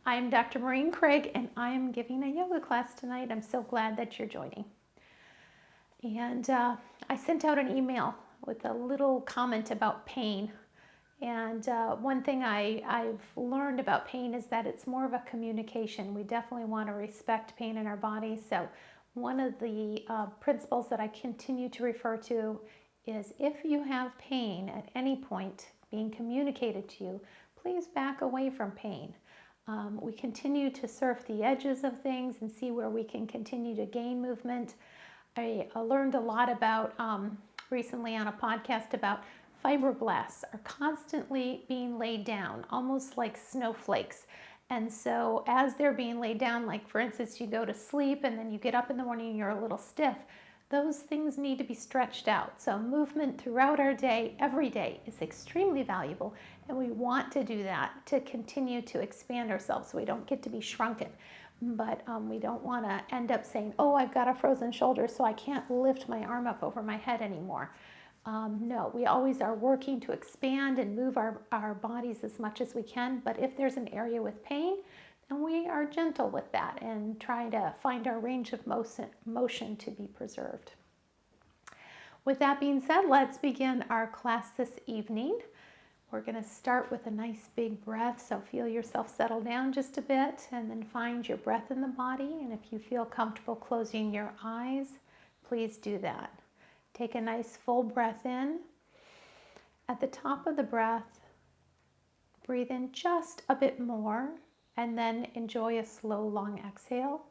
I'm Dr. Maureen Craig, and I'm giving a yoga class tonight. I'm so glad that you're joining. And I sent out an email with a little comment about pain. And one thing I've learned about pain is that it's more of a communication. We definitely want to respect pain in our bodies. So one of the principles that I continue to refer to is if you have pain at any point being communicated to you, please back away from pain. We continue to surf the edges of things and see where we can continue to gain movement. I learned a lot about recently on a podcast about fibroblasts are constantly being laid down, almost like snowflakes. And so as they're being laid down, like for instance, you go to sleep and then you get up in the morning and you're a little stiff, those things need to be stretched out. So movement throughout our day, every day, is extremely valuable, and we want to do that to continue to expand ourselves so we don't get to be shrunken. But we don't want to end up saying, oh, I've got a frozen shoulder, so I can't lift my arm up over my head anymore. No, we always are working to expand and move our bodies as much as we can, but if there's an area with pain, then we are gentle with that and try to find our range of motion to be preserved. With that being said, let's begin our class this evening. We're going to start with a nice big breath, so feel yourself settle down just a bit and then find your breath in the body. And if you feel comfortable closing your eyes, please do that. Take a nice full breath in. At the top of the breath, breathe in just a bit more and then enjoy a slow, long exhale.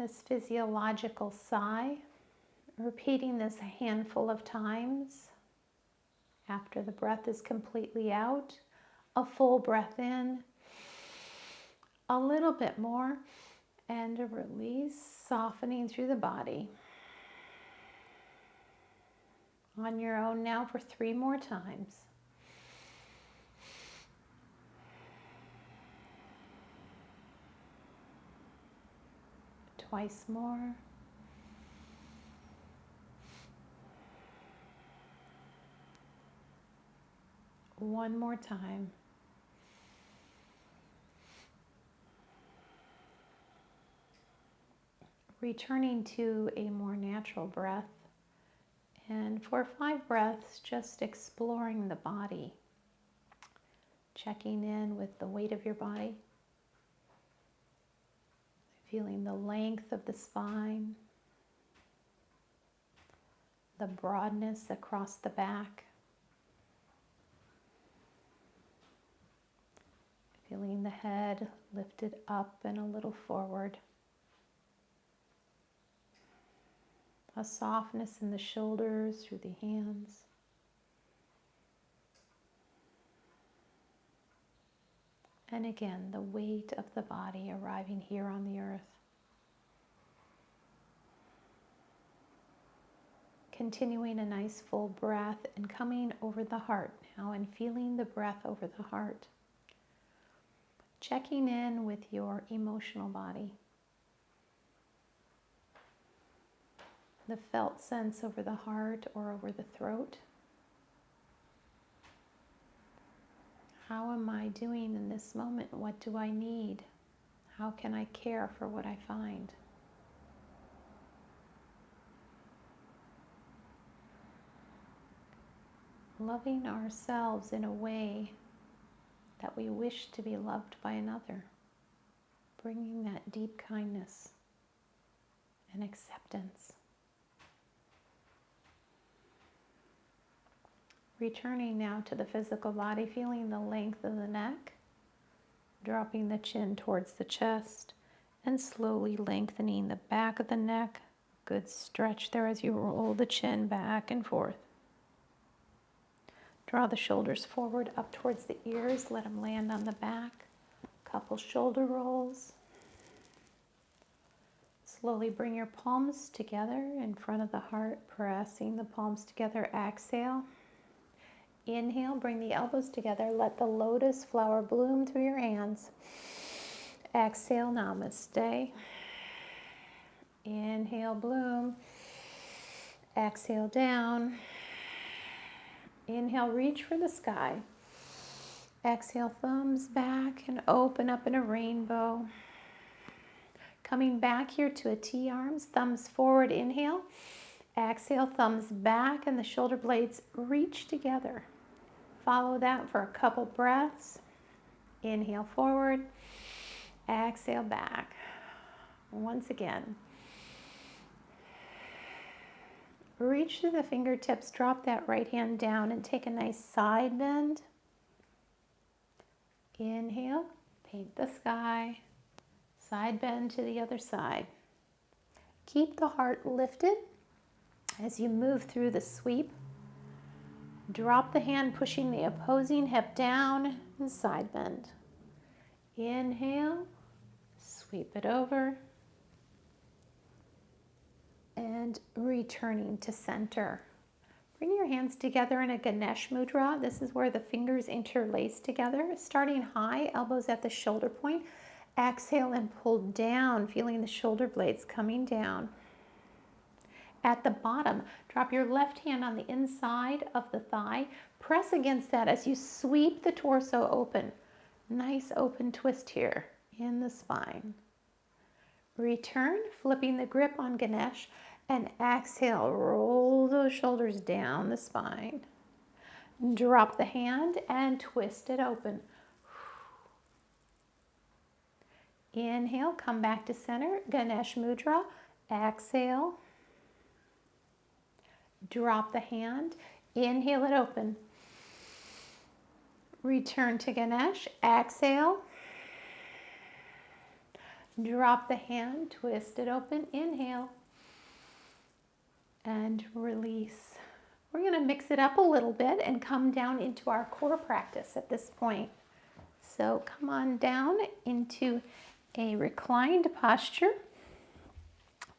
This physiological sigh, repeating this a handful of times. After the breath is completely out, a full breath in, a little bit more, and a release, softening through the body. On your own now for 3 more times. Twice more. One more time. Returning to a more natural breath. And for 5 breaths, just exploring the body. Checking in with the weight of your body. Feeling the length of the spine. The broadness across the back. Feeling the head lifted up and a little forward. A softness in the shoulders through the hands. And again, the weight of the body arriving here on the earth. Continuing a nice full breath and coming over the heart now and feeling the breath over the heart. Checking in with your emotional body. The felt sense over the heart or over the throat. How am I doing in this moment? What do I need? How can I care for what I find? Loving ourselves in a way that we wish to be loved by another. Bringing that deep kindness and acceptance. Returning now to the physical body, feeling the length of the neck, dropping the chin towards the chest, and slowly lengthening the back of the neck. Good stretch there as you roll the chin back and forth. Draw the shoulders forward up towards the ears, let them land on the back. Couple shoulder rolls. Slowly bring your palms together in front of the heart, pressing the palms together. Exhale. Inhale, bring the elbows together. Let the lotus flower bloom through your hands. Exhale, namaste. Inhale, bloom. Exhale, down. Inhale, reach for the sky. Exhale, thumbs back and open up in a rainbow. Coming back here to a T-arms, thumbs forward, inhale. Exhale, thumbs back and the shoulder blades reach together. Follow that for a couple breaths. Inhale forward, exhale back. Once again. Reach through the fingertips, drop that right hand down and take a nice side bend. Inhale, paint the sky. Side bend to the other side. Keep the heart lifted as you move through the sweep. Drop the hand, pushing the opposing hip down and side bend. Inhale, sweep it over. And returning to center. Bring your hands together in a Ganesh Mudra. This is where the fingers interlace together. Starting high, elbows at the shoulder point. Exhale and pull down, feeling the shoulder blades coming down. At the bottom, drop your left hand on the inside of the thigh. Press against that as you sweep the torso open. Nice open twist here in the spine. Return, flipping the grip on Ganesh, and exhale, roll those shoulders down the spine. Drop the hand and twist it open. Inhale, come back to center, Ganesh Mudra. Exhale. Drop the hand, inhale it open. Return to Ganesh, exhale. Drop the hand, twist it open, inhale. And release. We're going to mix it up a little bit and come down into our core practice at this point. So come on down into a reclined posture.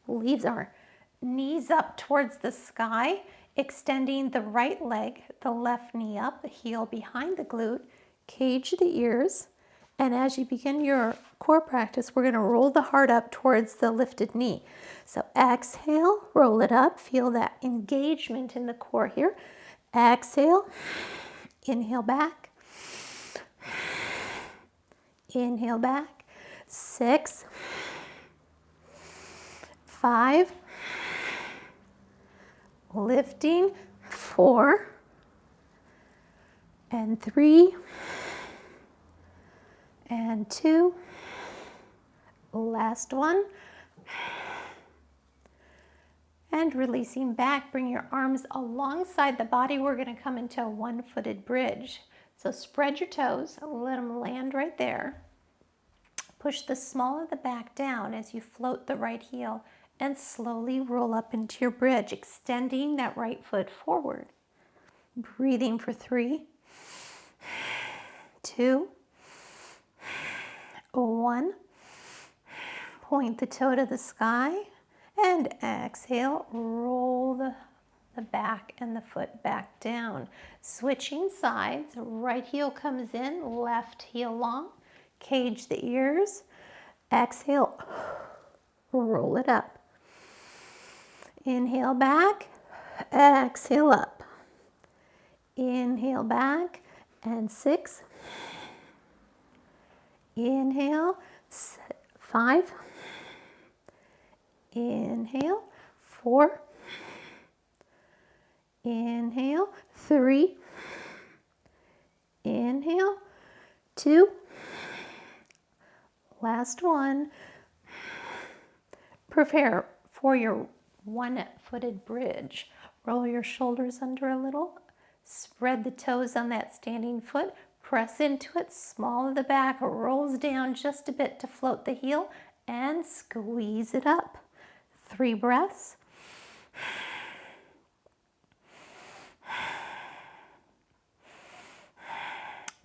Leave our knees up towards the sky, extending the right leg, the left knee up, the heel behind the glute, cage the ears. And as you begin your core practice, we're going to roll the heart up towards the lifted knee. So exhale, roll it up. Feel that engagement in the core here. Exhale, inhale back. Inhale back. 6, 5, lifting, 4, and 3, and 2, last one, and releasing back. Bring your arms alongside the body. We're going to come into a one-footed bridge. So spread your toes, let them land right there. Push the small of the back down as you float the right heel and slowly roll up into your bridge, extending that right foot forward. Breathing for 3, 2, 1. Point the toe to the sky and exhale, roll the back and the foot back down. Switching sides, right heel comes in, left heel long, cage the ears, exhale, roll it up. Inhale back, exhale up. Inhale back, and 6. Inhale, 5. Inhale, 4. Inhale, 3. Inhale, 2. Last one. Prepare for your one-footed bridge. Roll your shoulders under a little. Spread the toes on that standing foot. Press into it. Small of the back rolls down just a bit to float the heel and squeeze it up. 3 breaths.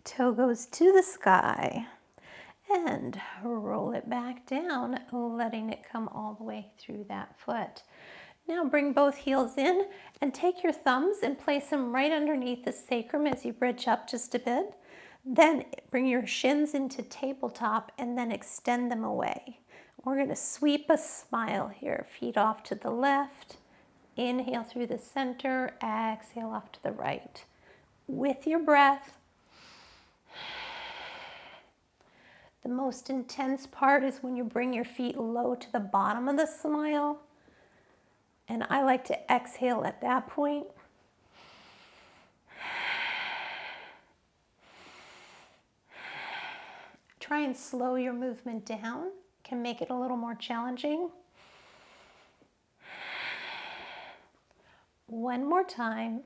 Toe goes to the sky. And roll it back down, letting it come all the way through that foot. Now bring both heels in and take your thumbs and place them right underneath the sacrum as you bridge up just a bit. Then bring your shins into tabletop and then extend them away. We're going to sweep a smile here. Feet off to the left. Inhale through the center. Exhale off to the right. With your breath, The most intense part is when you bring your feet low to the bottom of the smile. And I like to exhale at that point. Try and slow your movement down. Can make it a little more challenging. One more time.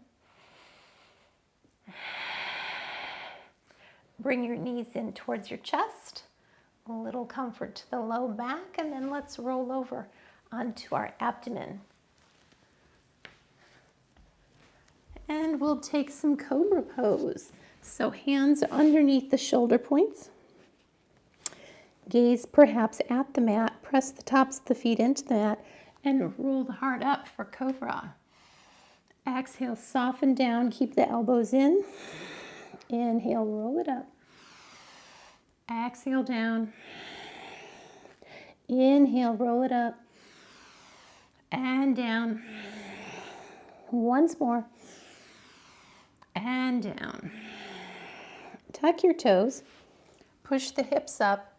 Bring your knees in towards your chest. A little comfort to the low back, and then let's roll over onto our abdomen. And we'll take some cobra pose. So hands underneath the shoulder points. Gaze perhaps at the mat. Press the tops of the feet into the mat and roll the heart up for cobra. Exhale, soften down, keep the elbows in. Inhale, roll it up. Exhale down. Inhale, roll it up. And down. Once more. And down. Tuck your toes. Push the hips up.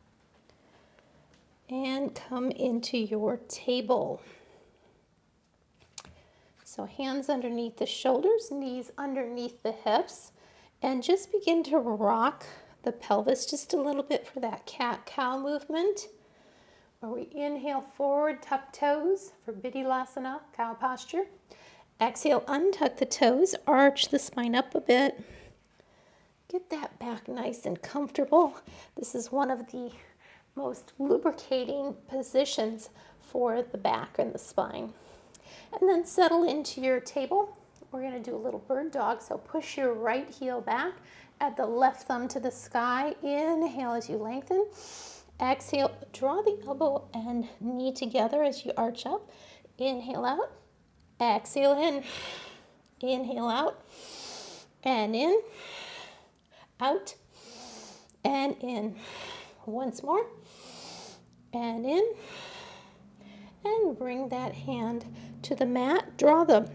And come into your table. So hands underneath the shoulders, knees underneath the hips, and just begin to rock the pelvis just a little bit for that cat-cow movement, where we inhale forward, tuck toes for Vidyalasana, cow posture. Exhale, untuck the toes, arch the spine up a bit. Get that back nice and comfortable. This is one of the most lubricating positions for the back and the spine. And then settle into your table. We're going to do a little bird dog. So push your right heel back, add the left thumb to the sky. Inhale as you lengthen. Exhale, draw the elbow and knee together as you arch up. Inhale out. Exhale in. Inhale out. And in. Out. And in. Once more. And in. And bring that hand to the mat. Draw the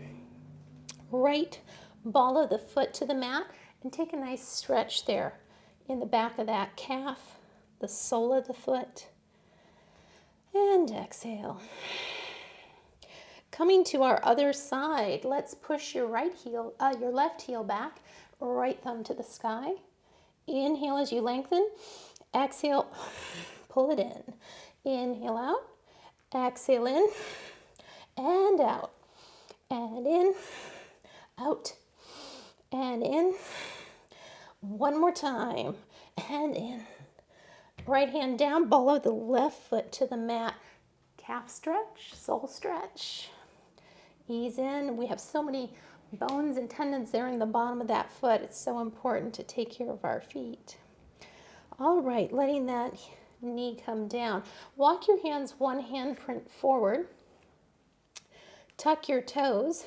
right ball of the foot to the mat and take a nice stretch there in the back of that calf, the sole of the foot. And exhale. Coming to our other side, let's push your your left heel back, right thumb to the sky. Inhale as you lengthen. Exhale, pull it in. Inhale out. Exhale in and out and in, out and in. One more time and in. Right hand down, ball of the left foot to the mat. Calf stretch, sole stretch. Ease in. We have so many bones and tendons there in the bottom of that foot. It's so important to take care of our feet. All right, letting that knee come down. Walk your hands one handprint forward. Tuck your toes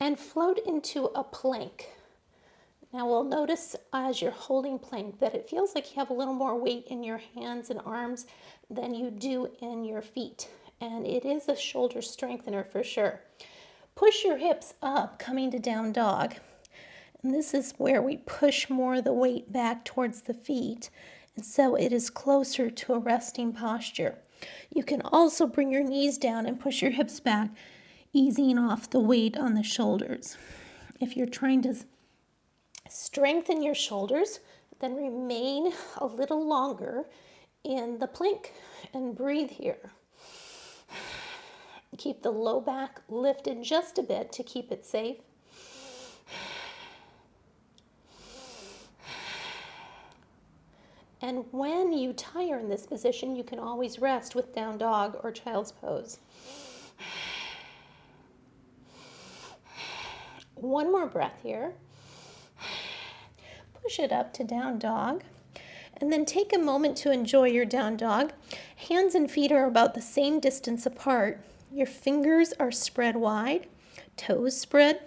and float into a plank. Now we'll notice as you're holding plank that it feels like you have a little more weight in your hands and arms than you do in your feet. And it is a shoulder strengthener for sure. Push your hips up, coming to down dog. And this is where we push more of the weight back towards the feet. And so it is closer to a resting posture. You can also bring your knees down and push your hips back, easing off the weight on the shoulders. If you're trying to strengthen your shoulders, then remain a little longer in the plank and breathe here. Keep the low back lifted just a bit to keep it safe. And when you tire in this position, you can always rest with down dog or child's pose. One more breath here. Push it up to down dog. And then take a moment to enjoy your down dog. Hands and feet are about the same distance apart. Your fingers are spread wide, toes spread.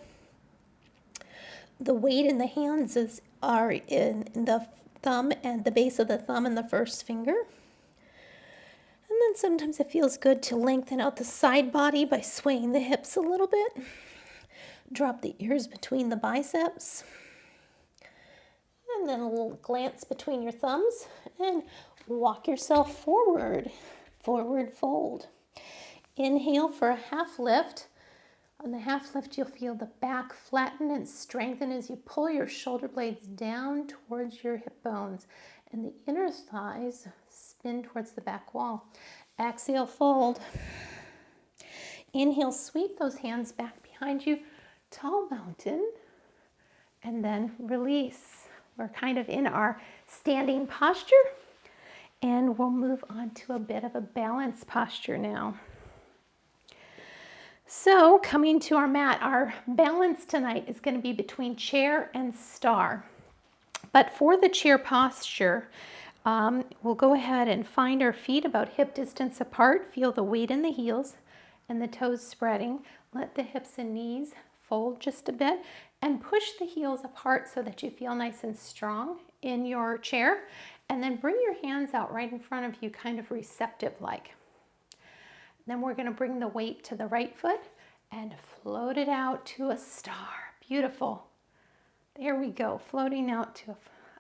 The weight in the hands are in the thumb and the base of the thumb and the first finger. And then sometimes it feels good to lengthen out the side body by swaying the hips a little bit. Drop the ears between the biceps. And then a little glance between your thumbs and walk yourself forward. Forward fold. Inhale for a half lift. On the half lift, you'll feel the back flatten and strengthen as you pull your shoulder blades down towards your hip bones. And the inner thighs spin towards the back wall. Exhale, fold. Inhale, sweep those hands back behind you. Tall mountain. And then release. We're kind of in our standing posture. And we'll move on to a bit of a balance posture now. So coming to our mat, our balance tonight is going to be between chair and star. But for the chair posture, we'll go ahead and find our feet about hip distance apart. Feel the weight in the heels and the toes spreading. Let the hips and knees fold just a bit and push the heels apart so that you feel nice and strong in your chair. And then bring your hands out right in front of you, kind of receptive-like. Then we're going to bring the weight to the right foot and float it out to a star. Beautiful. There we go, floating out to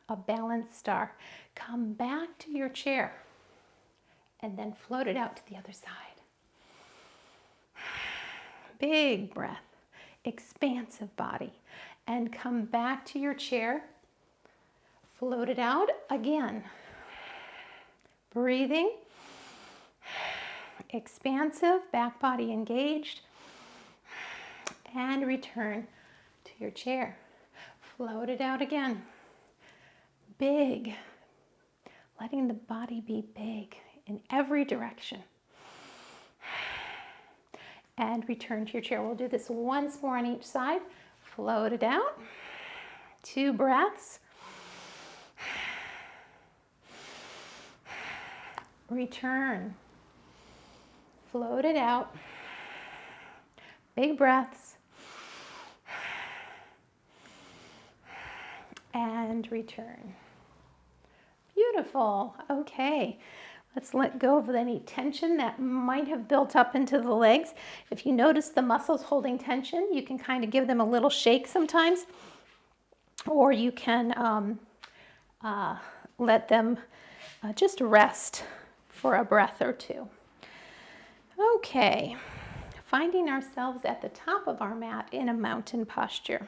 a balanced star. Come back to your chair and then float it out to the other side. Big breath, expansive body. And come back to your chair. Float it out again. Breathing. Expansive, back body engaged. And return to your chair. Float it out again. Big. Letting the body be big in every direction. And return to your chair. We'll do this once more on each side. Float it out. 2 breaths. Return. Float it out. Big breaths. And return. Beautiful. Okay. Let's let go of any tension that might have built up into the legs. If you notice the muscles holding tension, you can kind of give them a little shake sometimes, or you can let them just rest for a breath or two. Okay, finding ourselves at the top of our mat in a mountain posture.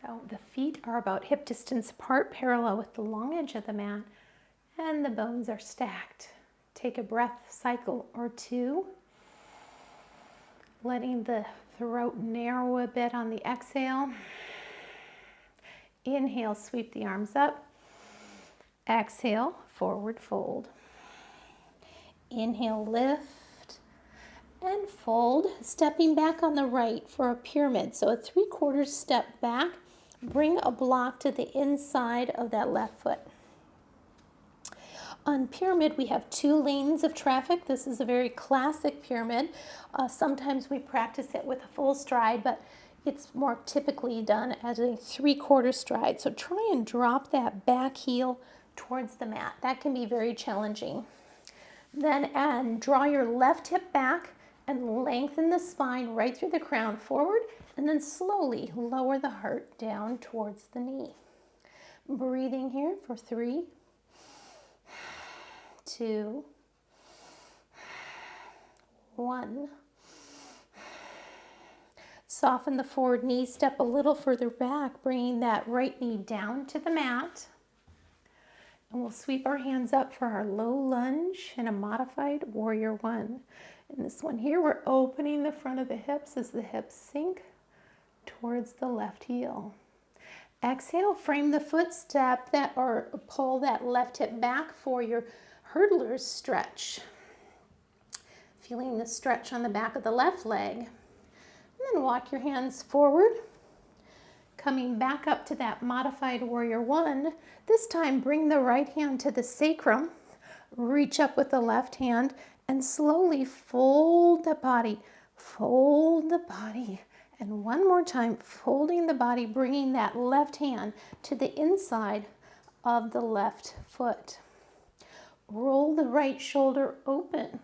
So the feet are about hip distance apart, parallel with the long edge of the mat, and the bones are stacked. Take a breath cycle or two, letting the throat narrow a bit on the exhale. Inhale, sweep the arms up. Exhale, forward fold. Inhale, lift and fold, stepping back on the right for a pyramid. So a 3/4 step back, bring a block to the inside of that left foot. On pyramid, we have 2 lanes of traffic. This is a very classic pyramid. Sometimes we practice it with a full stride, but it's more typically done as a 3/4 stride. So try and drop that back heel towards the mat. That can be very challenging. Then draw your left hip back and lengthen the spine right through the crown forward, and then slowly lower the heart down towards the knee. Breathing here for 3, 2, 1. Soften the forward knee, step a little further back, bringing that right knee down to the mat. And we'll sweep our hands up for our low lunge and a modified warrior 1. In this one here, we're opening the front of the hips as the hips sink towards the left heel. Exhale, frame the footstep or pull that left hip back for your hurdler's stretch. Feeling the stretch on the back of the left leg. And then walk your hands forward. Coming back up to that modified warrior 1. This time, bring the right hand to the sacrum. Reach up with the left hand and slowly fold the body. Fold the body. And one more time, folding the body, bringing that left hand to the inside of the left foot. Roll the right shoulder open.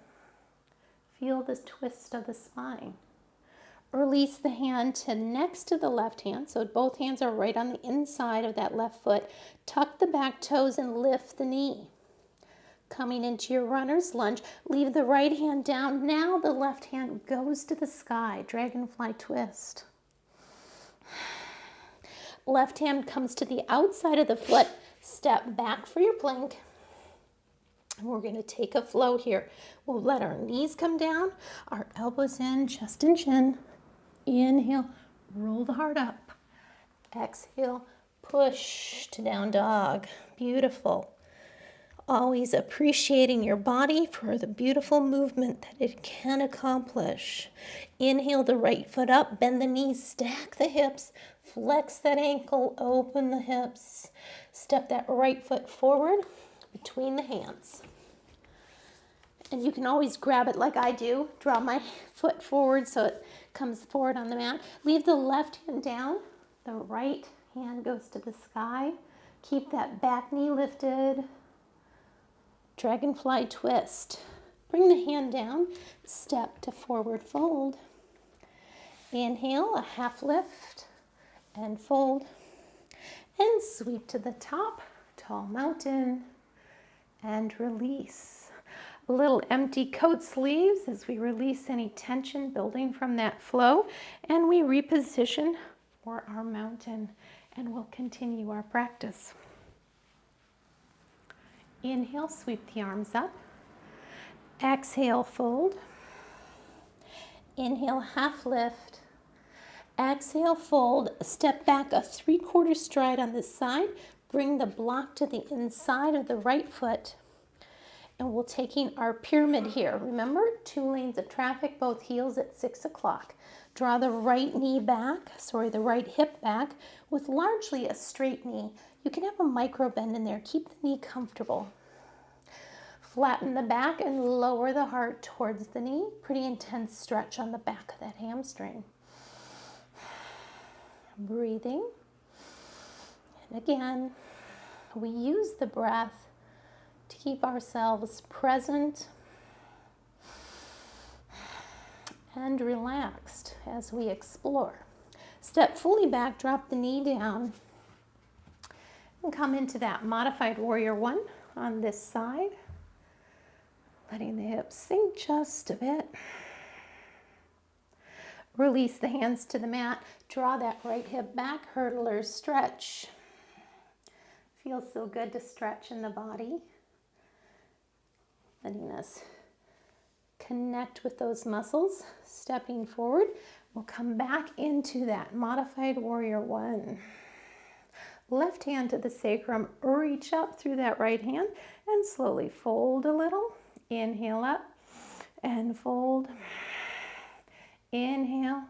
Feel the twist of the spine. Release the hand to next to the left hand, so both hands are right on the inside of that left foot. Tuck the back toes and lift the knee. Coming into your runner's lunge, leave the right hand down. Now the left hand goes to the sky, dragonfly twist. Left hand comes to the outside of the foot, step back for your plank. We're going to take a flow here. We'll let our knees come down, our elbows in, chest and chin. Inhale, roll the heart up. Exhale, push to down dog. Beautiful. Always appreciating your body for the beautiful movement that it can accomplish. Inhale the right foot up, bend the knees, stack the hips, flex that ankle, open the hips. Step that right foot forward between the hands. And you can always grab it like I do. Draw my foot forward so it comes forward on the mat. Leave the left hand down. The right hand goes to the sky. Keep that back knee lifted. Dragonfly twist. Bring the hand down, step to forward fold. Inhale, a half lift and fold. And sweep to the top, tall mountain, and release. A little empty coat sleeves as we release any tension building from that flow, and we reposition for our mountain, and we'll continue our practice. Inhale, sweep the arms up. Exhale, fold. Inhale, half lift. Exhale, fold. Step back a 3/4 stride on this side. Bring the block to the inside of the right foot. And we're taking our pyramid here. Remember, 2 lanes of traffic, both heels at 6 o'clock. Draw the right knee back, the right hip back with largely a straight knee. You can have a micro bend in there. Keep the knee comfortable. Flatten the back and lower the heart towards the knee. Pretty intense stretch on the back of that hamstring. Breathing. And again, we use the breath to keep ourselves present and relaxed as we explore. Step fully back, drop the knee down, and come into that modified warrior one on this side. Letting the hips sink just a bit. Release the hands to the mat. Draw that right hip back, hurdler stretch. Feels so good to stretch in the body. Letting us connect with those muscles. Stepping forward, we'll come back into that modified warrior one. Left hand to the sacrum, reach up through that right hand and slowly fold a little. Inhale up and fold. Inhale.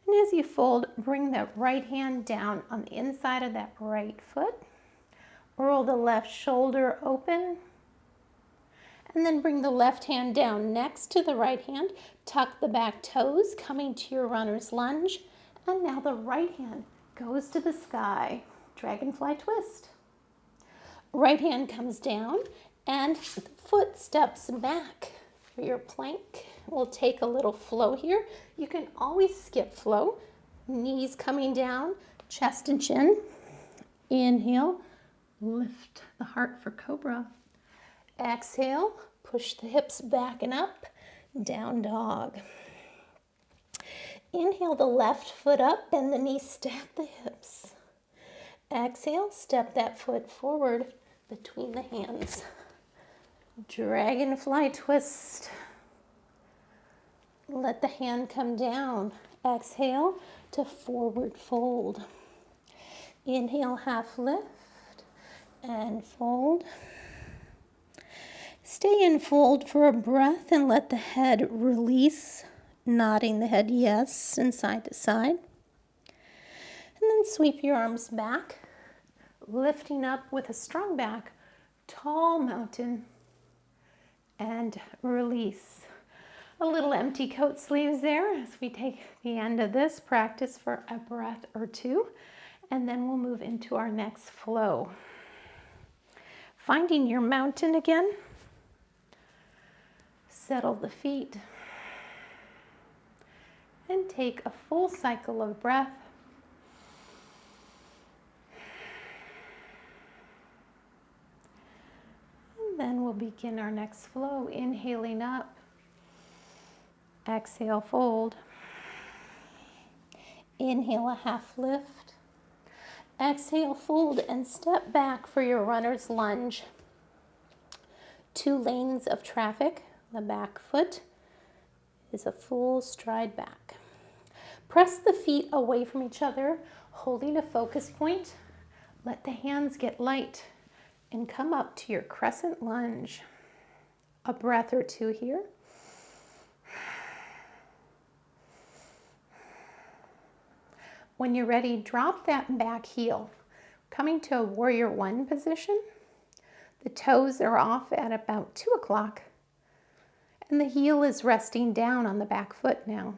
And as you fold, bring that right hand down on the inside of that right foot. Roll the left shoulder open. And then bring the left hand down next to the right hand. Tuck the back toes, coming to your runner's lunge. And now the right hand goes to the sky. Dragonfly twist. Right hand comes down and the foot steps back for your plank. We'll take a little flow here. You can always skip flow. Knees coming down, chest and chin. Inhale, lift the heart for cobra. Exhale, push the hips back and up, down dog. Inhale the left foot up, bend the knees, stack the hips. Exhale, step that foot forward between the hands. Dragonfly twist. Let the hand come down. Exhale to forward fold. Inhale, half lift and fold. Stay in fold for a breath and let the head release, nodding the head yes and side to side. And then sweep your arms back, lifting up with a strong back, tall mountain, and release. A little empty coat sleeves there as we take the end of this practice for a breath or two, and then we'll move into our next flow. Finding your mountain again. Settle the feet And take a full cycle of breath. And then we'll begin our next flow, inhaling up. Exhale, fold. Inhale, a half lift. Exhale, fold, and step back for your runner's lunge. 2 lanes of traffic. The back foot is a full stride back. Press the feet away from each other, holding a focus point. Let the hands get light and come up to your crescent lunge. A breath or two here. When you're ready, drop that back heel. Coming to a warrior 1 position. The toes are off at about 2 o'clock. And the heel is resting down on the back foot now.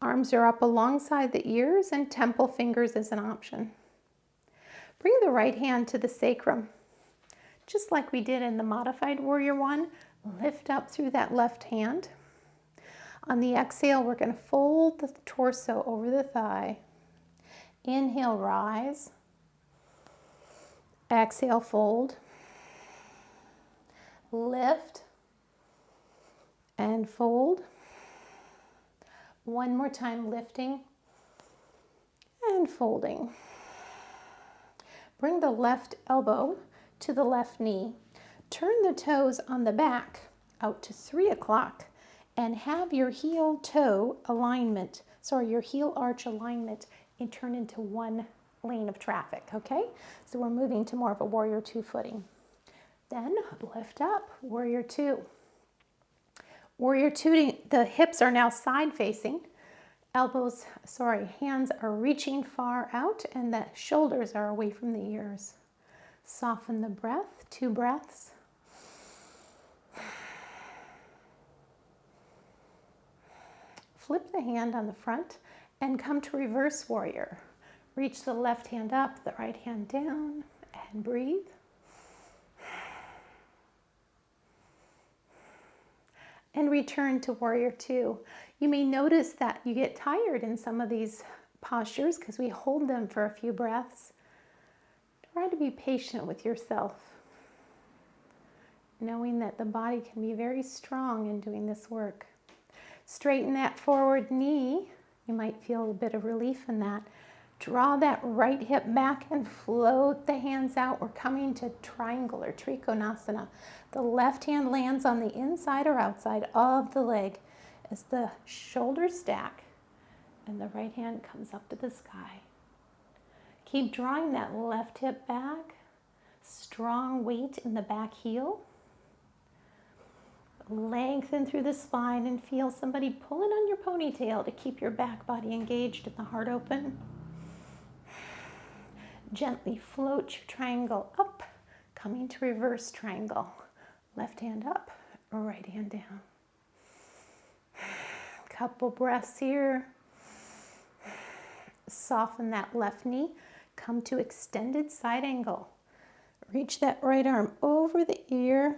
Arms are up alongside the ears and temple fingers is an option. Bring the right hand to the sacrum. Just like we did in the modified warrior 1, lift up through that left hand. On the exhale, we're going to fold the torso over the thigh. Inhale, rise. Exhale, fold. Lift and fold. One more time, lifting and folding. Bring the left elbow to the left knee. Turn the toes on the back out to 3 o'clock and have your heel arch alignment and turn into 1 lane of traffic, okay? So we're moving to more of a warrior 2 footing. Then lift up, warrior 2. Warrior 2, the hips are now side facing. Hands are reaching far out and the shoulders are away from the ears. Soften the breath, 2 breaths. Flip the hand on the front and come to reverse warrior. Reach the left hand up, the right hand down, and breathe. And return to warrior 2. You may notice that you get tired in some of these postures because we hold them for a few breaths. Try to be patient with yourself, knowing that the body can be very strong in doing this work. Straighten that forward knee. You might feel a bit of relief in that. Draw that right hip back and float the hands out. We're coming to triangle or trikonasana. The left hand lands on the inside or outside of the leg as the shoulders stack and the right hand comes up to the sky. Keep drawing that left hip back. Strong weight in the back heel. Lengthen through the spine and feel somebody pulling on your ponytail to keep your back body engaged and the heart open. Gently float your triangle up, coming to reverse triangle. Left hand up, right hand down. Couple breaths here. Soften that left knee. Come to extended side angle. Reach that right arm over the ear.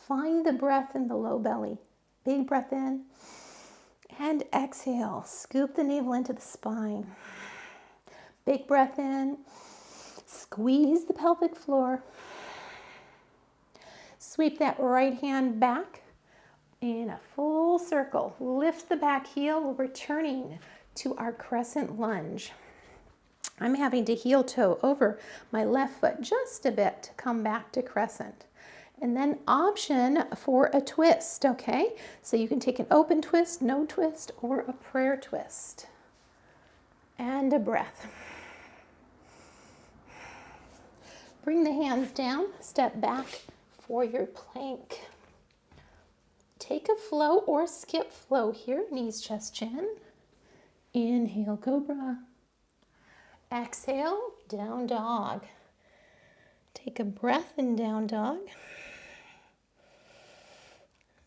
Find the breath in the low belly. Big breath in. And exhale. Scoop the navel into the spine. Big breath in. Squeeze the pelvic floor. Sweep that right hand back in a full circle. Lift the back heel. We're returning to our crescent lunge. I'm having to heel toe over my left foot just a bit to come back to crescent. And then option for a twist, okay? So you can take an open twist, no twist, or a prayer twist. And a breath. Bring the hands down, step back for your plank. Take a flow or skip flow here, knees, chest, chin. Inhale, cobra. Exhale, down dog. Take a breath in down dog.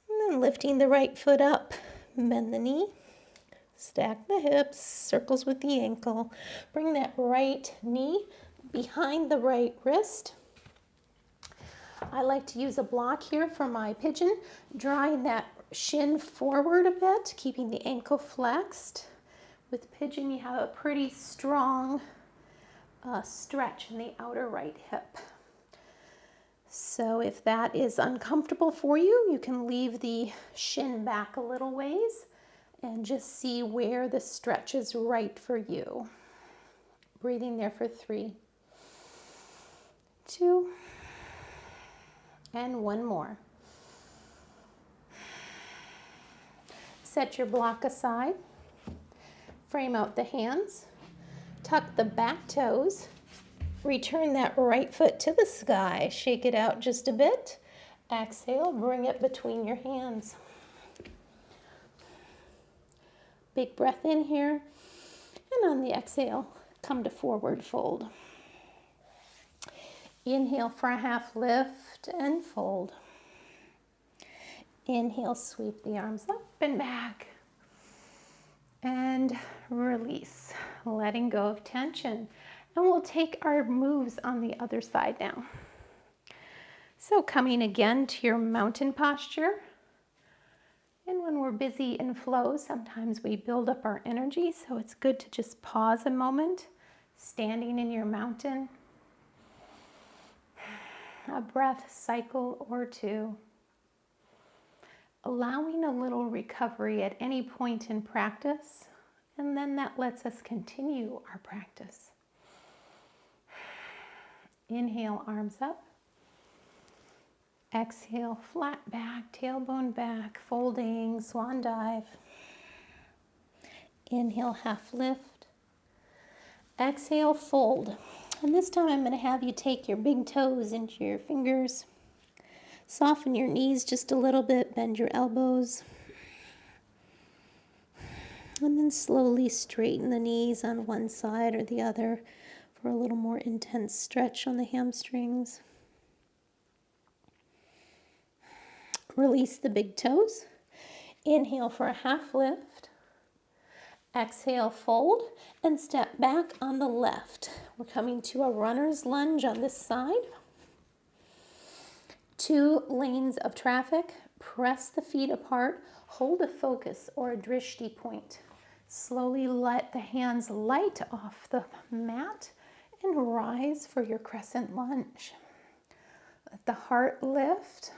And then lifting the right foot up, bend the knee, stack the hips, circles with the ankle. Bring that right knee behind the right wrist. I like to use a block here for my pigeon, drawing that shin forward a bit, keeping the ankle flexed. With pigeon, you have a pretty strong stretch in the outer right hip. So if that is uncomfortable for you, you can leave the shin back a little ways and just see where the stretch is right for you. Breathing there for 3, 2, and 1 more. Set your block aside. Frame out the hands. Tuck the back toes. Return that right foot to the sky. Shake it out just a bit. Exhale, bring it between your hands. Big breath in here. And on the exhale, come to forward fold. Inhale for a half lift and fold. Inhale, sweep the arms up and back. And release, letting go of tension. And we'll take our moves on the other side now. So coming again to your mountain posture. And when we're busy in flow, sometimes we build up our energy, so it's good to just pause a moment, standing in your mountain. A breath cycle or 2. Allowing a little recovery at any point in practice, and then that lets us continue our practice. Inhale, arms up. Exhale, flat back, tailbone back, folding, swan dive. Inhale, half lift. Exhale, fold. And this time I'm going to have you take your big toes into your fingers. Soften your knees just a little bit, bend your elbows. And then slowly straighten the knees on one side or the other for a little more intense stretch on the hamstrings. Release the big toes. Inhale for a half lift. Exhale, fold, and step back on the left. We're coming to a runner's lunge on this side. 2 lanes of traffic. Press the feet apart. Hold a focus or a drishti point. Slowly let the hands light off the mat and rise for your crescent lunge. Let the heart lift.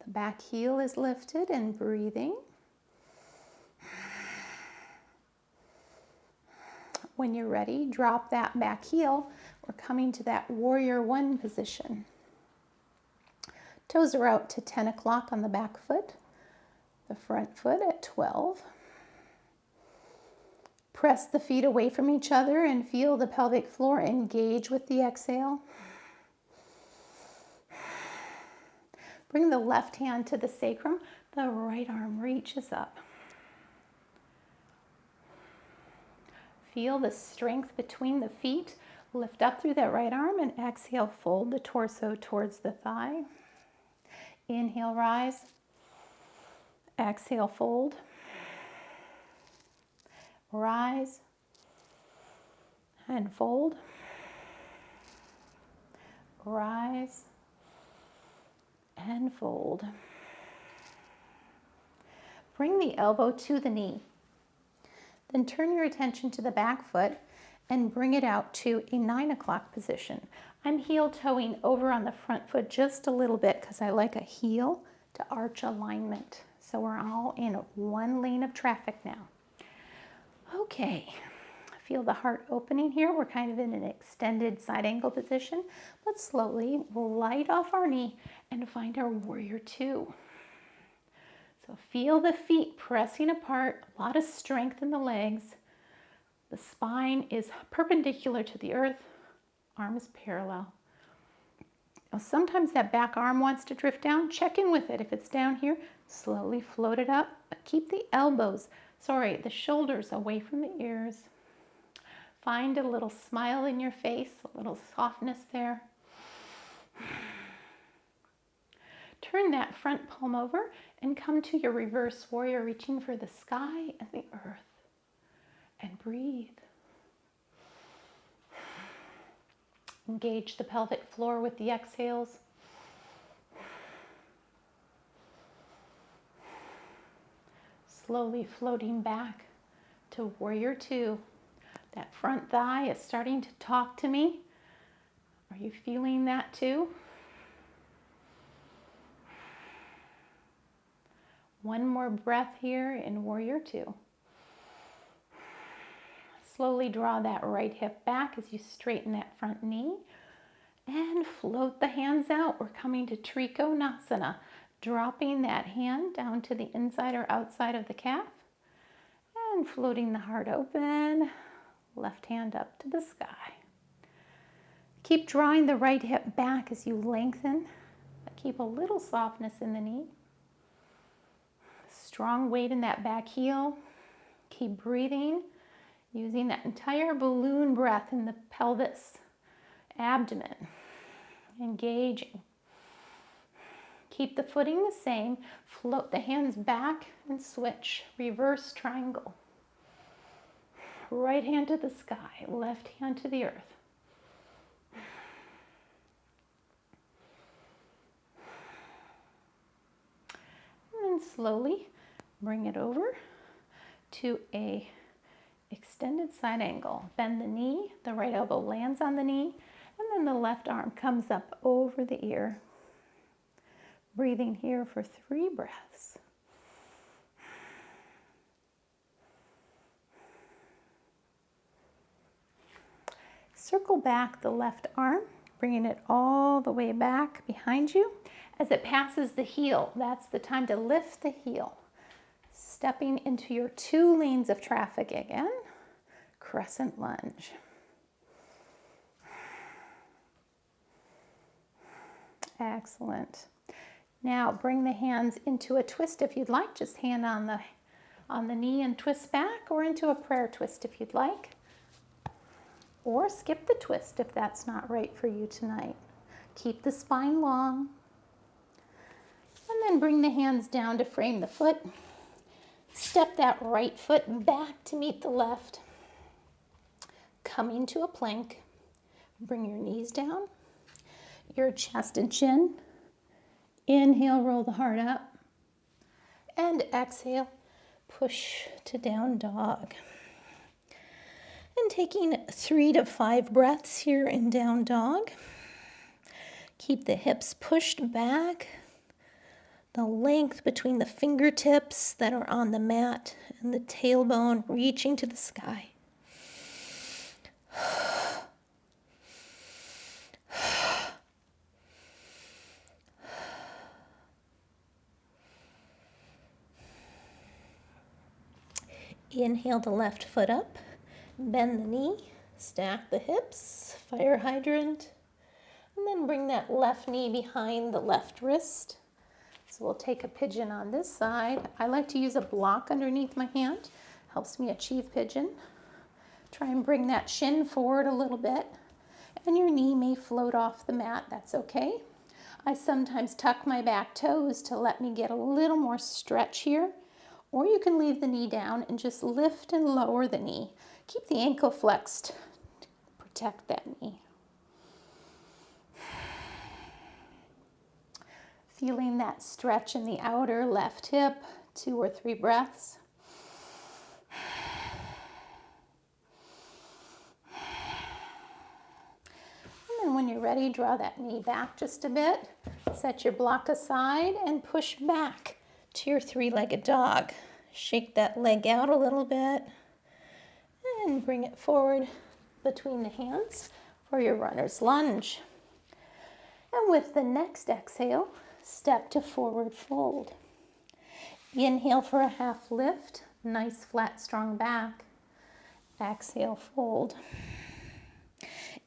The back heel is lifted and breathing. When you're ready, drop that back heel. We're coming to that warrior 1 position. Toes are out to 10 o'clock on the back foot. The front foot at 12. Press the feet away from each other and feel the pelvic floor engage with the exhale. Bring the left hand to the sacrum. The right arm reaches up. Feel the strength between the feet. Lift up through that right arm and exhale, fold the torso towards the thigh. Inhale, rise. Exhale, fold. Rise and fold. Rise and fold. Bring the elbow to the knee. Then turn your attention to the back foot and bring it out to a 9 o'clock position. I'm heel toeing over on the front foot just a little bit because I like a heel to arch alignment. So we're all in 1 lane of traffic now. Okay, feel the heart opening here. We're kind of in an extended side angle position, but slowly we'll light off our knee and find our warrior 2. So feel the feet pressing apart, a lot of strength in the legs. The spine is perpendicular to the earth, arms parallel. Now sometimes that back arm wants to drift down. Check in with it. If it's down here, slowly float it up, but keep the the shoulders away from the ears. Find a little smile in your face, a little softness there. Turn that front palm over and come to your reverse warrior, reaching for the sky and the earth. And breathe. Engage the pelvic floor with the exhales. Slowly floating back to warrior two. That front thigh is starting to talk to me. Are you feeling that too? One more breath here in warrior two. Slowly draw that right hip back as you straighten that front knee and float the hands out. We're coming to Trikonasana, dropping that hand down to the inside or outside of the calf and floating the heart open, left hand up to the sky. Keep drawing the right hip back as you lengthen, but keep a little softness in the knee. Strong weight in that back heel. Keep breathing, using that entire balloon breath in the pelvis, abdomen, engaging. Keep the footing the same. Float the hands back and switch. Reverse triangle. Right hand to the sky, left hand to the earth. And then slowly bring it over to a extended side angle. Bend the knee, the right elbow lands on the knee, and then the left arm comes up over the ear. Breathing here for 3 breaths. Circle back the left arm, bringing it all the way back behind you. As it passes the heel, that's the time to lift the heel. Stepping into your 2 lanes of traffic again. Crescent lunge. Excellent. Now bring the hands into a twist if you'd like. Just hand on the knee and twist back, or into a prayer twist if you'd like. Or skip the twist if that's not right for you tonight. Keep the spine long. And then bring the hands down to frame the foot. Step that right foot back to meet the left. Coming to a plank. Bring your knees down, your chest and chin. Inhale, roll the heart up. And exhale, push to down dog. And taking 3 to 5 breaths here in down dog. Keep the hips pushed back. The length between the fingertips that are on the mat and the tailbone reaching to the sky. Inhale the left foot up, bend the knee, stack the hips, fire hydrant, and then bring that left knee behind the left wrist. So we'll take a pigeon on this side. I like to use a block underneath my hand. Helps me achieve pigeon. Try and bring that shin forward a little bit, and your knee may float off the mat. That's okay. I sometimes tuck my back toes to let me get a little more stretch here. Or you can leave the knee down and just lift and lower the knee. Keep the ankle flexed to protect that knee. Feeling that stretch in the outer left hip, 2 or 3 breaths. And then when you're ready, draw that knee back just a bit. Set your block aside and push back to your 3-legged dog. Shake that leg out a little bit and bring it forward between the hands for your runner's lunge. And with the next exhale, step to forward fold. Inhale for a half lift, nice flat strong back. Exhale, fold.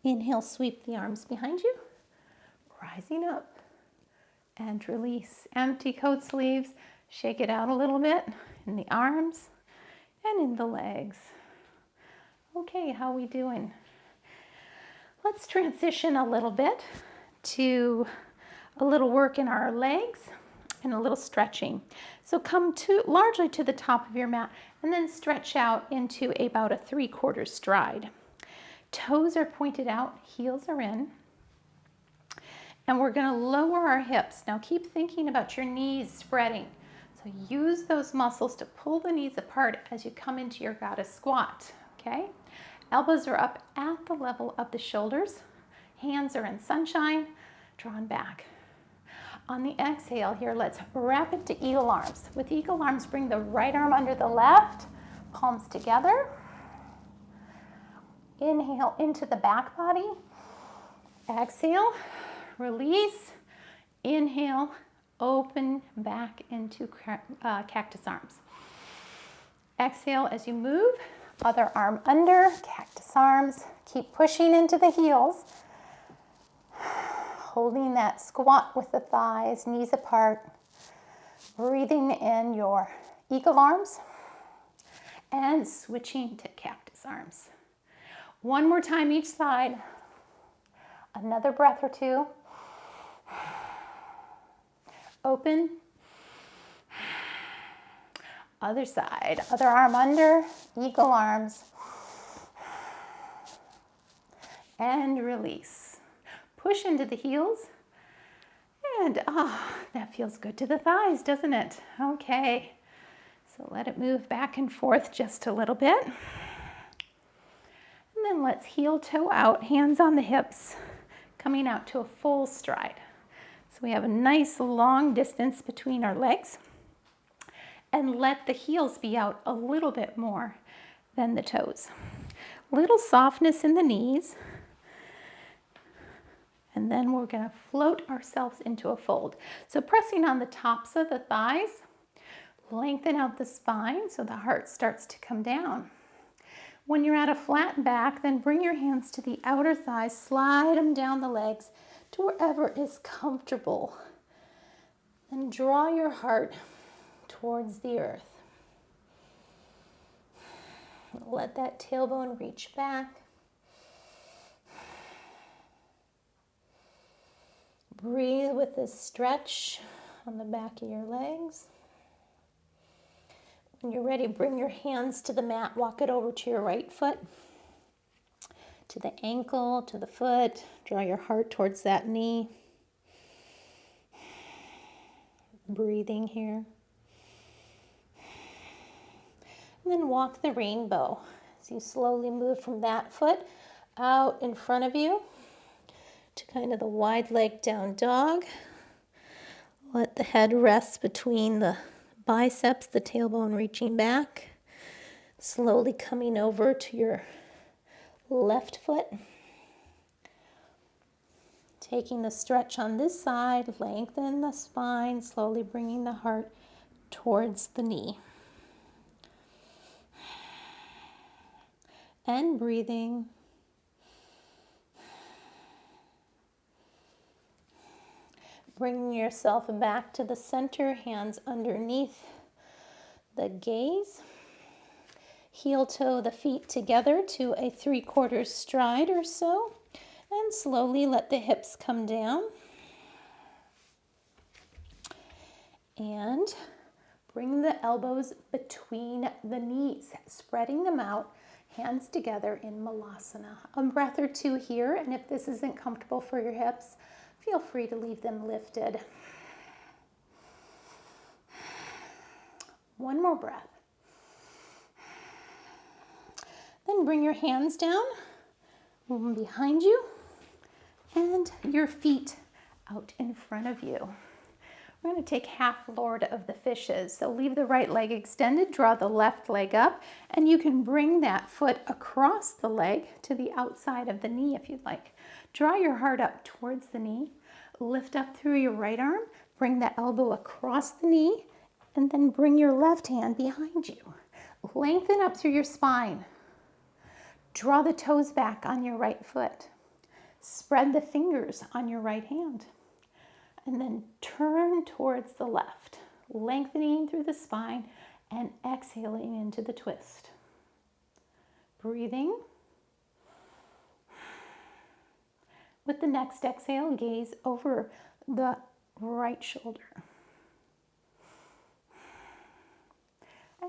Inhale, sweep the arms behind you, rising up. And release. Empty coat sleeves. Shake it out a little bit in the arms and in the legs. Okay, how are we doing? Let's transition a little bit to a little work in our legs and a little stretching. So come largely to the top of your mat and then stretch out into about a 3/4 stride. Toes are pointed out, heels are in. And we're going to lower our hips. Now keep thinking about your knees spreading. So use those muscles to pull the knees apart as you come into your goddess squat, okay? Elbows are up at the level of the shoulders. Hands are in sunshine, drawn back. On the exhale here, let's wrap it to eagle arms. With eagle arms, bring the right arm under the left, palms together. Inhale into the back body. Exhale, release. Inhale, open back into cactus arms. Exhale as you move, other arm under, cactus arms. Keep pushing into the heels. Holding that squat with the thighs, knees apart. Breathing in your eagle arms and switching to cactus arms. One more time each side. Another breath or two. Open. Other side. Other arm under, eagle arms. And release. Push into the heels. And that feels good to the thighs, doesn't it? Okay. So let it move back and forth just a little bit. And then let's heel toe out, hands on the hips, coming out to a full stride. So we have a nice long distance between our legs. And let the heels be out a little bit more than the toes. Little softness in the knees. And then we're going to float ourselves into a fold. So pressing on the tops of the thighs, lengthen out the spine so the heart starts to come down. When you're at a flat back, then bring your hands to the outer thighs, slide them down the legs to wherever is comfortable. And draw your heart towards the earth. Let that tailbone reach back. Breathe with this stretch on the back of your legs. When you're ready, bring your hands to the mat. Walk it over to your right foot, to the ankle, to the foot. Draw your heart towards that knee. Breathing here. And then walk the rainbow as you slowly move from that foot out in front of you to kind of the wide leg down dog. Let the head rest between the biceps, the tailbone reaching back. Slowly coming over to your left foot. Taking the stretch on this side, lengthen the spine, slowly bringing the heart towards the knee. And breathing. Bringing yourself back to the center, hands underneath the gaze. Heel toe the feet together to a 3/4 stride or so. And slowly let the hips come down. And bring the elbows between the knees, spreading them out, hands together in Malasana. A breath or two here, and if this isn't comfortable for your hips, feel free to leave them lifted. One more breath. Then bring your hands down behind you and your feet out in front of you. We're going to take half Lord of the Fishes. So leave the right leg extended, draw the left leg up, and you can bring that foot across the leg to the outside of the knee if you'd like. Draw your heart up towards the knee, lift up through your right arm, bring the elbow across the knee, and then bring your left hand behind you. Lengthen up through your spine. Draw the toes back on your right foot. Spread the fingers on your right hand. And then turn towards the left, lengthening through the spine and exhaling into the twist. Breathing. With the next exhale, gaze over the right shoulder.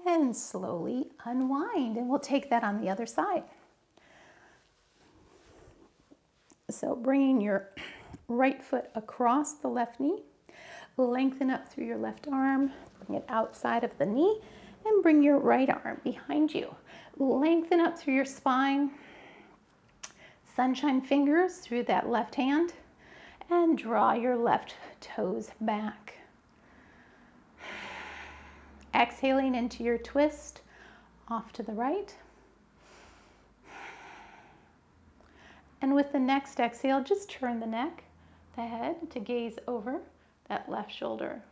And slowly unwind, and we'll take that on the other side. So bringing your right foot across the left knee, Lengthen up through your left arm, bring it outside of the knee, and bring your right arm behind you. Lengthen up through your spine, sunshine fingers through that left hand, and draw your left toes back. Exhaling into your twist, off to the right. And with the next exhale, just turn the neck, the head, to gaze over that left shoulder.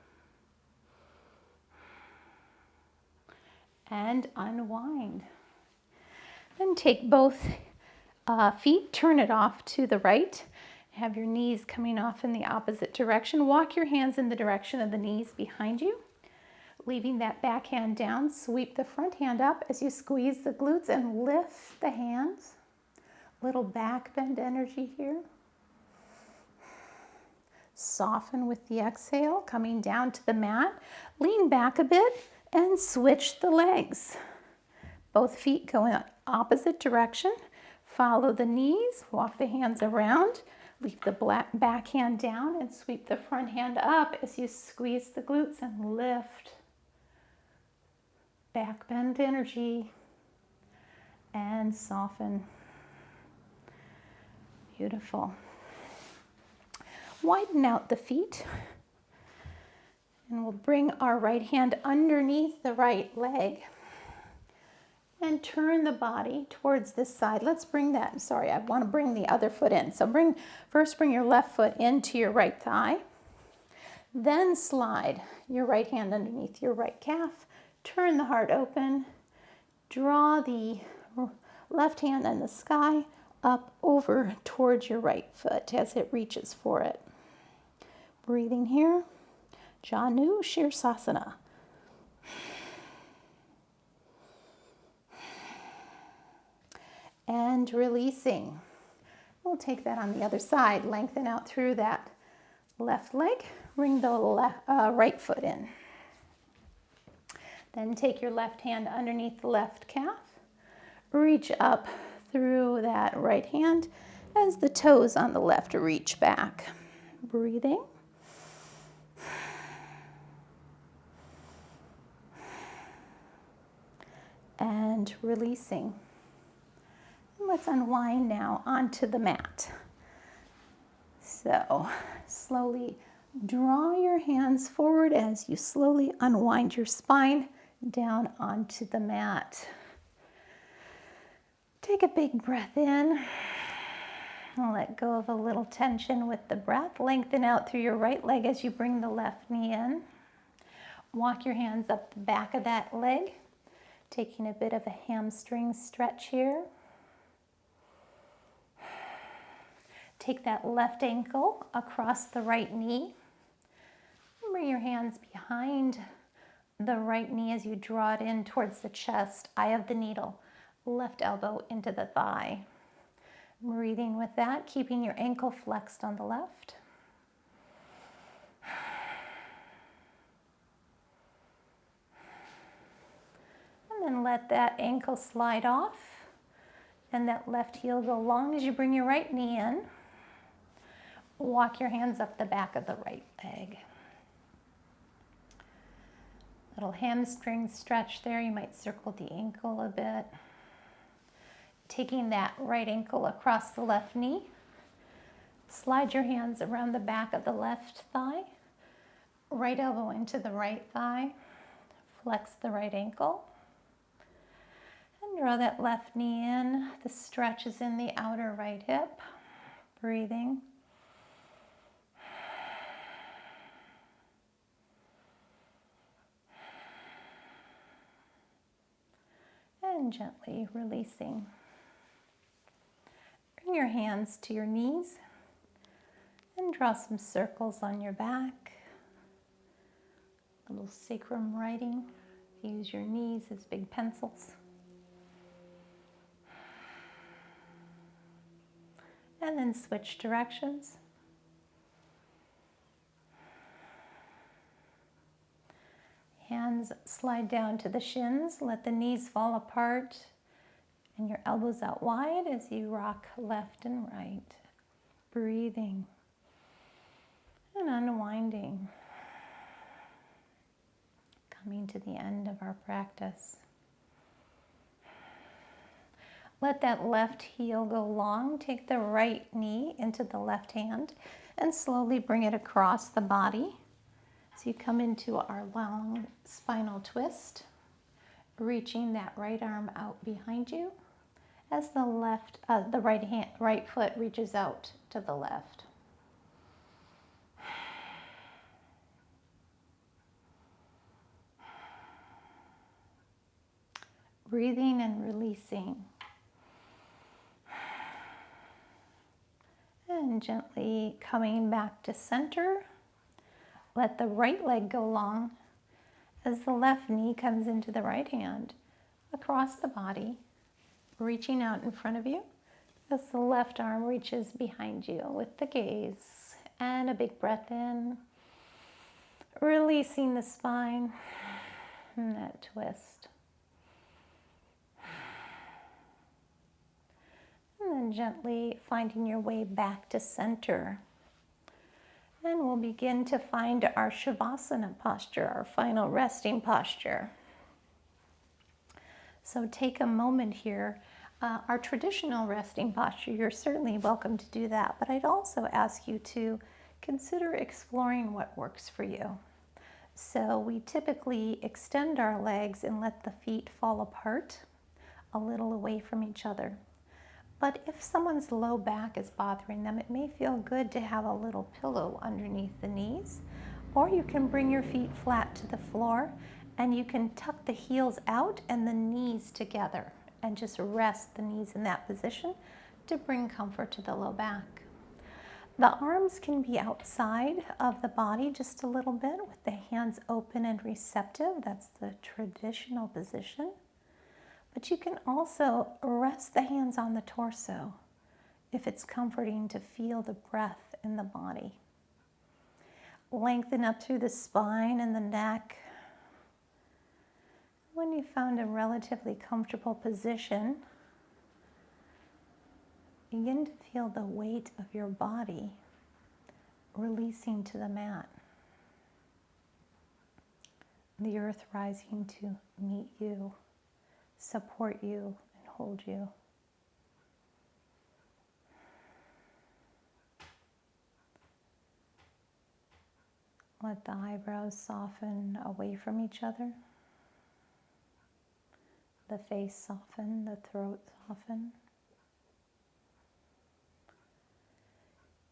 And unwind. Then take both feet, turn it off to the right. Have your knees coming off in the opposite direction. Walk your hands in the direction of the knees behind you. Leaving that back hand down, sweep the front hand up as you squeeze the glutes and lift the hands. Little back bend energy here. Soften with the exhale, coming down to the mat. Lean back a bit and switch the legs. Both feet go in opposite direction. Follow the knees, walk the hands around. Leave the back hand down and sweep the front hand up as you squeeze the glutes and lift. Back bend energy and soften. Beautiful. Widen out the feet and we'll bring our right hand underneath the right leg and turn the body towards this side. Let's bring that, I want to bring the other foot in. So first bring your left foot into your right thigh, then slide your right hand underneath your right calf. Turn the heart open, draw the left hand in the sky up over towards your right foot as it reaches for it. Breathing here, Janu Shirsasana. And releasing. We'll take that on the other side, lengthen out through that left leg, bring the right foot in. Then take your left hand underneath the left calf. Reach up through that right hand as the toes on the left reach back. Breathing. And releasing. And let's unwind now onto the mat. So slowly draw your hands forward as you slowly unwind your spine down onto the mat. Take a big breath in. Let go of a little tension with the breath. Lengthen out through your right leg as you bring the left knee in. Walk your hands up the back of that leg, taking a bit of a hamstring stretch here. Take that left ankle across the right knee. Bring your hands behind the right knee as you draw it in towards the chest, eye of the needle, left elbow into the thigh. Breathing with that, keeping your ankle flexed on the left. And then let that ankle slide off and that left heel go long as you bring your right knee in. Walk your hands up the back of the right leg. Little hamstring stretch there. You might circle the ankle a bit. Taking that right ankle across the left knee. Slide your hands around the back of the left thigh. Right elbow into the right thigh. Flex the right ankle. And draw that left knee in. The stretch is in the outer right hip. Breathing. And gently releasing. Bring your hands to your knees and draw some circles on your back. A little sacrum writing. Use your knees as big pencils. And then switch directions. Hands slide down to the shins. Let the knees fall apart and your elbows out wide as you rock left and right. Breathing and unwinding. coming to the end of our practice. Let that left heel go long. Take the right knee into the left hand and slowly bring it across the body. So you come into our long spinal twist, reaching that right arm out behind you as the right foot reaches out to the left. Breathing and releasing. And gently coming back to center. Let the right leg go long as the left knee comes into the right hand across the body, reaching out in front of you as the left arm reaches behind you with the gaze. And a big breath in, releasing the spine and that twist. And then gently finding your way back to center. And we'll begin to find our Shavasana posture, our final resting posture. So take a moment here. Our traditional resting posture, you're certainly welcome to do that, but I'd also ask you to consider exploring what works for you. So we typically extend our legs and let the feet fall apart a little away from each other. But if someone's low back is bothering them, it may feel good to have a little pillow underneath the knees. Or you can bring your feet flat to the floor and you can tuck the heels out and the knees together and just rest the knees in that position to bring comfort to the low back. The arms can be outside of the body just a little bit with the hands open and receptive. That's the traditional position. But you can also rest the hands on the torso if it's comforting to feel the breath in the body. Lengthen up through the spine and the neck. When you found a relatively comfortable position, begin to feel the weight of your body releasing to the mat. The earth rising to meet you, support you, and hold you. Let the eyebrows soften away from each other. The face soften, the throat soften.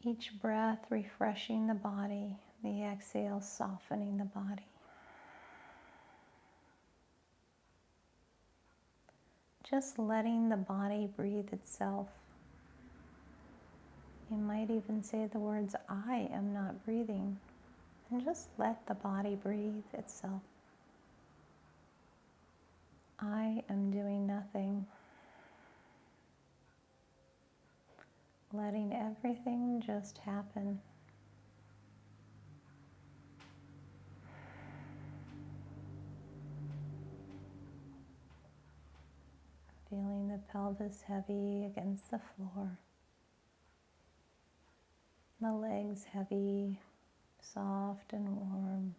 Each breath refreshing the body, the exhale softening the body. Just letting the body breathe itself. You might even say the words, I am not breathing. And just let the body breathe itself. I am doing nothing. Letting everything just happen. Feeling the pelvis heavy against the floor. The legs heavy, soft and warm.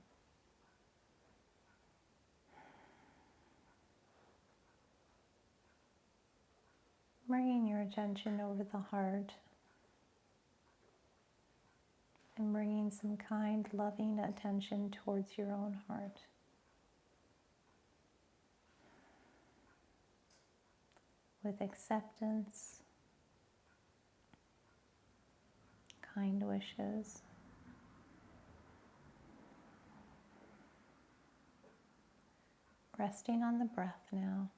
Bringing your attention over the heart and bringing some kind, loving attention towards your own heart. With acceptance, kind wishes. Resting on the breath now.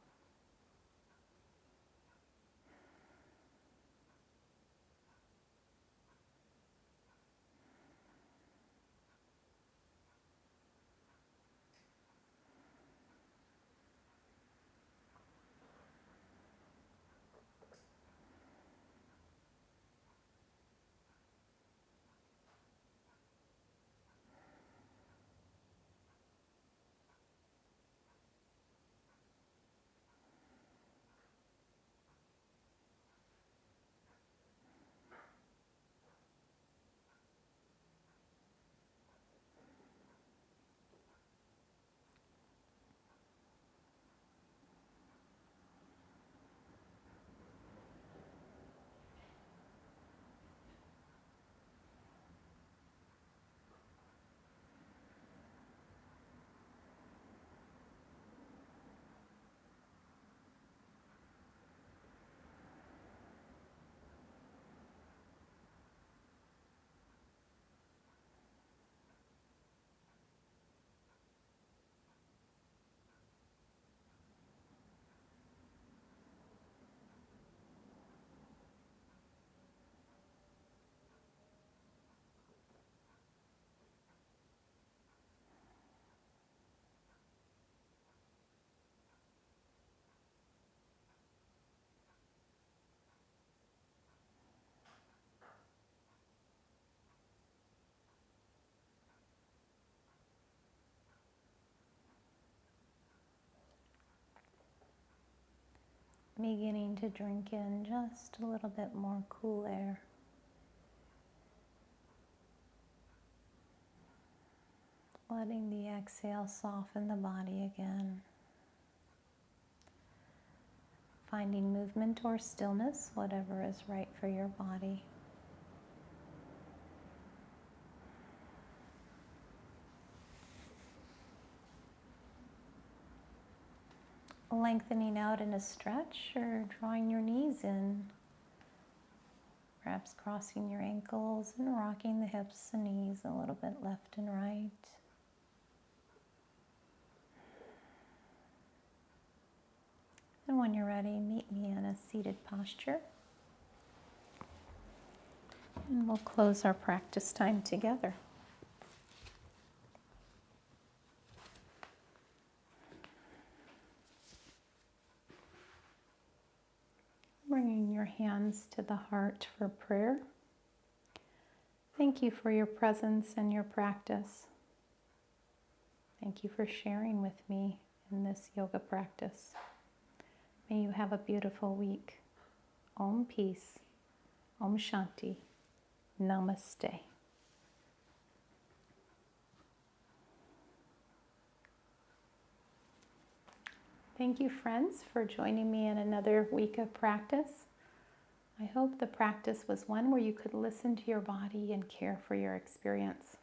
beginning to drink in just a little bit more cool air. Letting the exhale soften the body again. Finding movement or stillness, whatever is right for your body. Lengthening out in a stretch or drawing your knees in. Perhaps crossing your ankles and rocking the hips and knees a little bit left and right. And when you're ready, meet me in a seated posture. And we'll close our practice time together. Bringing your hands to the heart for prayer. Thank you for your presence and your practice. Thank you for sharing with me in this yoga practice. May you have a beautiful week. Om Peace. Om Shanti. Namaste. Thank you, friends, for joining me in another week of practice. I hope the practice was one where you could listen to your body and care for your experience.